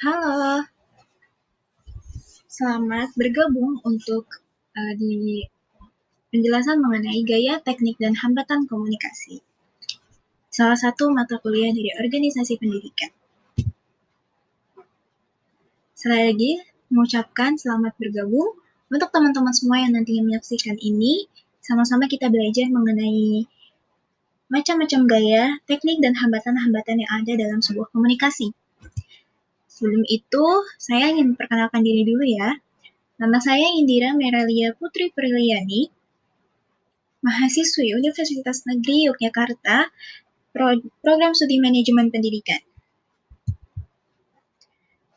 Halo, selamat bergabung untuk di penjelasan mengenai gaya, teknik, dan hambatan komunikasi. Salah satu mata kuliah dari organisasi pendidikan. Sekali lagi, mengucapkan selamat bergabung untuk teman-teman semua yang nantinya menyaksikan ini. Sama-sama kita belajar mengenai macam-macam gaya, teknik, dan hambatan-hambatan yang ada dalam sebuah komunikasi. Sebelum itu, saya ingin memperkenalkan diri dulu ya. Nama saya Indira Meralia Putri Priliani, mahasiswi Universitas Negeri Yogyakarta, Program Studi Manajemen Pendidikan.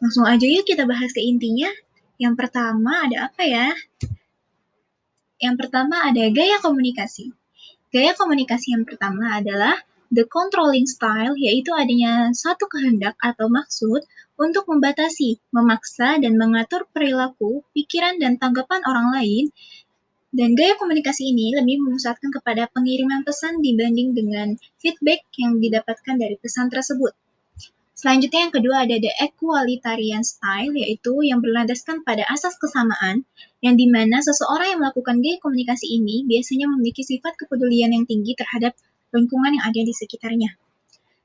Langsung aja yuk kita bahas ke intinya. Yang pertama ada apa ya? Yang pertama ada gaya komunikasi. Gaya komunikasi yang pertama adalah the controlling style, yaitu adanya satu kehendak atau maksud untuk membatasi, memaksa, dan mengatur perilaku, pikiran, dan tanggapan orang lain. Dan gaya komunikasi ini lebih memusatkan kepada pengiriman pesan dibanding dengan feedback yang didapatkan dari pesan tersebut. Selanjutnya yang kedua ada the equalitarian style, yaitu yang berlandaskan pada asas kesamaan, yang dimana seseorang yang melakukan gaya komunikasi ini biasanya memiliki sifat kepedulian yang tinggi terhadap lingkungan yang ada di sekitarnya.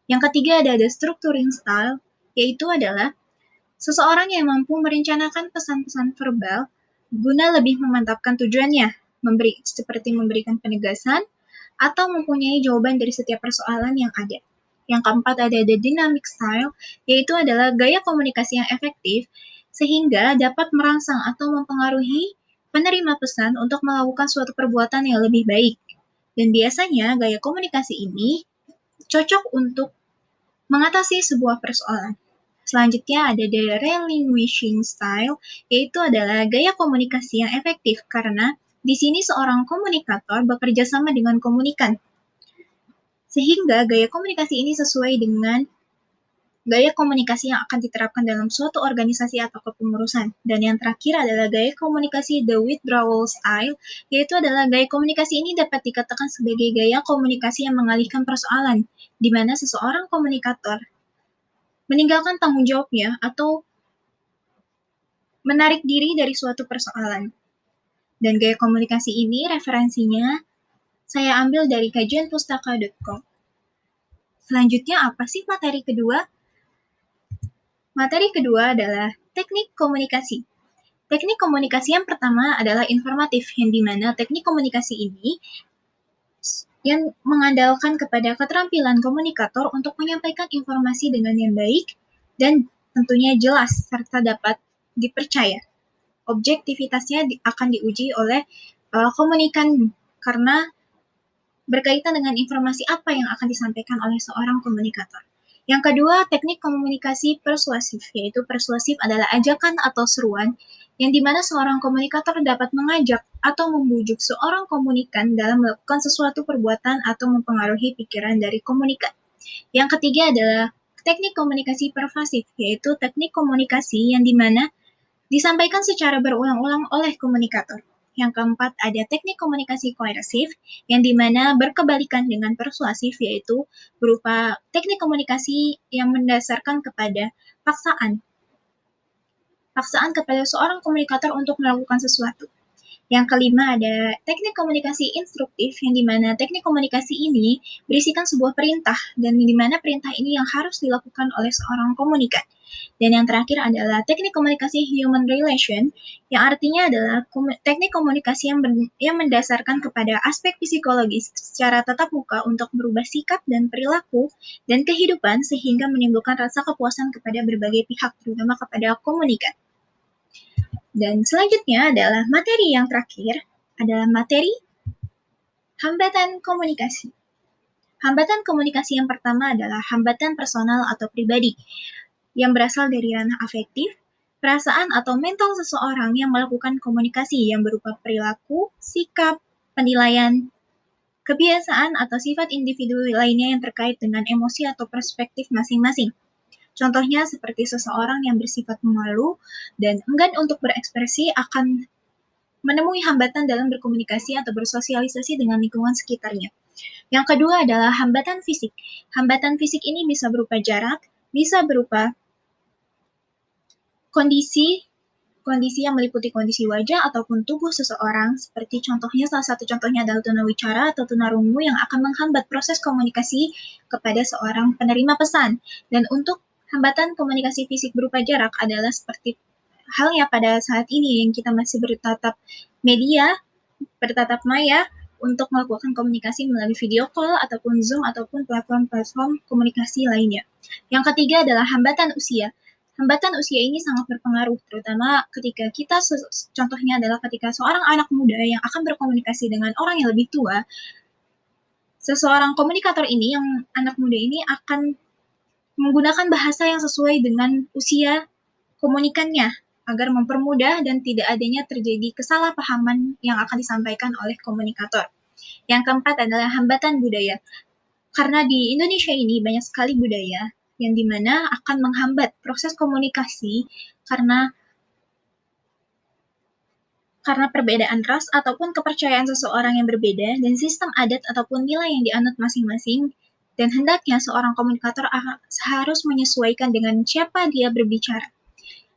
Yang ketiga ada the structuring style, yaitu adalah seseorang yang mampu merencanakan pesan-pesan verbal guna lebih memantapkan tujuannya, seperti memberikan penegasan atau mempunyai jawaban dari setiap persoalan yang ada. Yang keempat ada the dynamic style, yaitu adalah gaya komunikasi yang efektif sehingga dapat merangsang atau mempengaruhi penerima pesan untuk melakukan suatu perbuatan yang lebih baik. Dan biasanya gaya komunikasi ini cocok untuk mengatasi sebuah persoalan. Selanjutnya ada the relinquishing style, yaitu adalah gaya komunikasi yang efektif karena di sini seorang komunikator bekerja sama dengan komunikan. Sehingga gaya komunikasi ini sesuai dengan gaya komunikasi yang akan diterapkan dalam suatu organisasi atau kepengurusan. Dan yang terakhir adalah gaya komunikasi the withdrawal style, yaitu adalah gaya komunikasi ini dapat dikatakan sebagai gaya komunikasi yang mengalihkan persoalan, di mana seseorang komunikator meninggalkan tanggung jawabnya atau menarik diri dari suatu persoalan. Dan gaya komunikasi ini referensinya saya ambil dari kajianpustaka.com. Selanjutnya apa sih materi kedua? Materi kedua adalah teknik komunikasi. Teknik komunikasi yang pertama adalah informatif, yang dimana teknik komunikasi ini yang mengandalkan kepada keterampilan komunikator untuk menyampaikan informasi dengan yang baik dan tentunya jelas serta dapat dipercaya. Objektivitasnya akan diuji oleh komunikan karena berkaitan dengan informasi apa yang akan disampaikan oleh seorang komunikator. Yang kedua, teknik komunikasi persuasif, yaitu persuasif adalah ajakan atau seruan yang dimana seorang komunikator dapat mengajak atau membujuk seorang komunikan dalam melakukan sesuatu perbuatan atau mempengaruhi pikiran dari komunikan. Yang ketiga adalah teknik komunikasi pervasif, yaitu teknik komunikasi yang dimana disampaikan secara berulang-ulang oleh komunikator. Yang keempat ada teknik komunikasi koersif, yang dimana berkebalikan dengan persuasif, yaitu berupa teknik komunikasi yang mendasarkan kepada paksaan. Paksaan kepada seorang komunikator untuk melakukan sesuatu. Yang kelima ada teknik komunikasi instruktif, yang dimana teknik komunikasi ini berisikan sebuah perintah, dan dimana perintah ini yang harus dilakukan oleh seorang komunikan. Dan yang terakhir adalah teknik komunikasi human relation, yang artinya adalah teknik komunikasi yang mendasarkan kepada aspek psikologis secara tatap muka untuk merubah sikap dan perilaku dan kehidupan sehingga menimbulkan rasa kepuasan kepada berbagai pihak, terutama kepada komunikan. Dan selanjutnya adalah materi yang terakhir, adalah materi hambatan komunikasi. Hambatan komunikasi yang pertama adalah hambatan personal atau pribadi, yang berasal dari ranah afektif, perasaan atau mental seseorang yang melakukan komunikasi yang berupa perilaku, sikap, penilaian, kebiasaan, atau sifat individu lainnya yang terkait dengan emosi atau perspektif masing-masing. Contohnya seperti seseorang yang bersifat malu dan enggan untuk berekspresi akan menemui hambatan dalam berkomunikasi atau bersosialisasi dengan lingkungan sekitarnya. Yang kedua adalah hambatan fisik. Hambatan fisik ini bisa berupa jarak, bisa berupa kondisi yang meliputi kondisi wajah ataupun tubuh seseorang, seperti contohnya salah satu contohnya adalah tunawicara atau tunarungu yang akan menghambat proses komunikasi kepada seorang penerima pesan. Dan untuk hambatan komunikasi fisik berupa jarak adalah seperti halnya pada saat ini yang kita masih bertatap maya untuk melakukan komunikasi melalui video call ataupun Zoom ataupun platform-platform komunikasi lainnya. Yang ketiga adalah hambatan usia. Hambatan usia ini sangat berpengaruh, terutama ketika contohnya adalah ketika seorang anak muda yang akan berkomunikasi dengan orang yang lebih tua, seseorang komunikator ini, yang anak muda ini akan menggunakan bahasa yang sesuai dengan usia komunikannya, agar mempermudah dan tidak adanya terjadi kesalahpahaman yang akan disampaikan oleh komunikator. Yang keempat adalah hambatan budaya. Karena di Indonesia ini banyak sekali budaya yang dimana akan menghambat proses komunikasi karena perbedaan ras ataupun kepercayaan seseorang yang berbeda dan sistem adat ataupun nilai yang dianut masing-masing, dan hendaknya seorang komunikator harus menyesuaikan dengan siapa dia berbicara.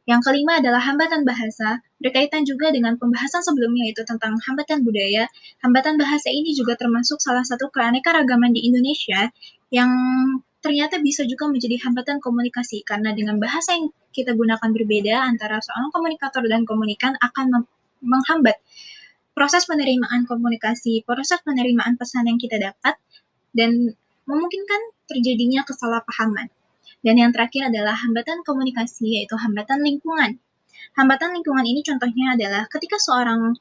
Yang kelima adalah hambatan bahasa, berkaitan juga dengan pembahasan sebelumnya, yaitu tentang hambatan budaya. Hambatan bahasa ini juga termasuk salah satu keanekaragaman di Indonesia yang ternyata bisa juga menjadi hambatan komunikasi, karena dengan bahasa yang kita gunakan berbeda antara seorang komunikator dan komunikan akan menghambat proses penerimaan komunikasi, proses penerimaan pesan yang kita dapat, dan memungkinkan terjadinya kesalahpahaman. Dan yang terakhir adalah hambatan komunikasi, yaitu hambatan lingkungan. Hambatan lingkungan ini contohnya adalah ketika seorang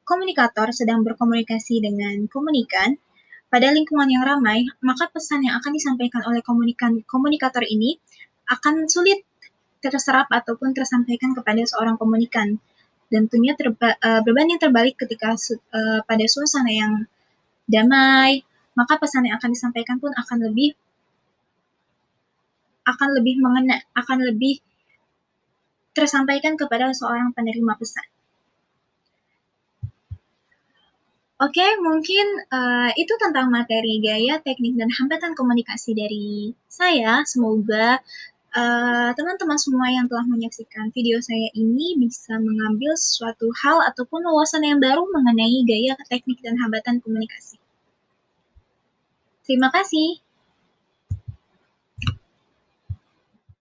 komunikator sedang berkomunikasi dengan komunikan, pada lingkungan yang ramai, maka pesan yang akan disampaikan oleh komunikator ini akan sulit terserap ataupun tersampaikan kepada seorang komunikan. Dan tentunya berbanding terbalik ketika pada suasana yang damai, maka pesan yang akan disampaikan pun akan lebih mengena, akan lebih tersampaikan kepada seorang penerima pesan. Oke, mungkin itu tentang materi gaya, teknik, dan hambatan komunikasi dari saya. Semoga teman-teman semua yang telah menyaksikan video saya ini bisa mengambil suatu hal ataupun wawasan yang baru mengenai gaya, teknik, dan hambatan komunikasi. Terima kasih.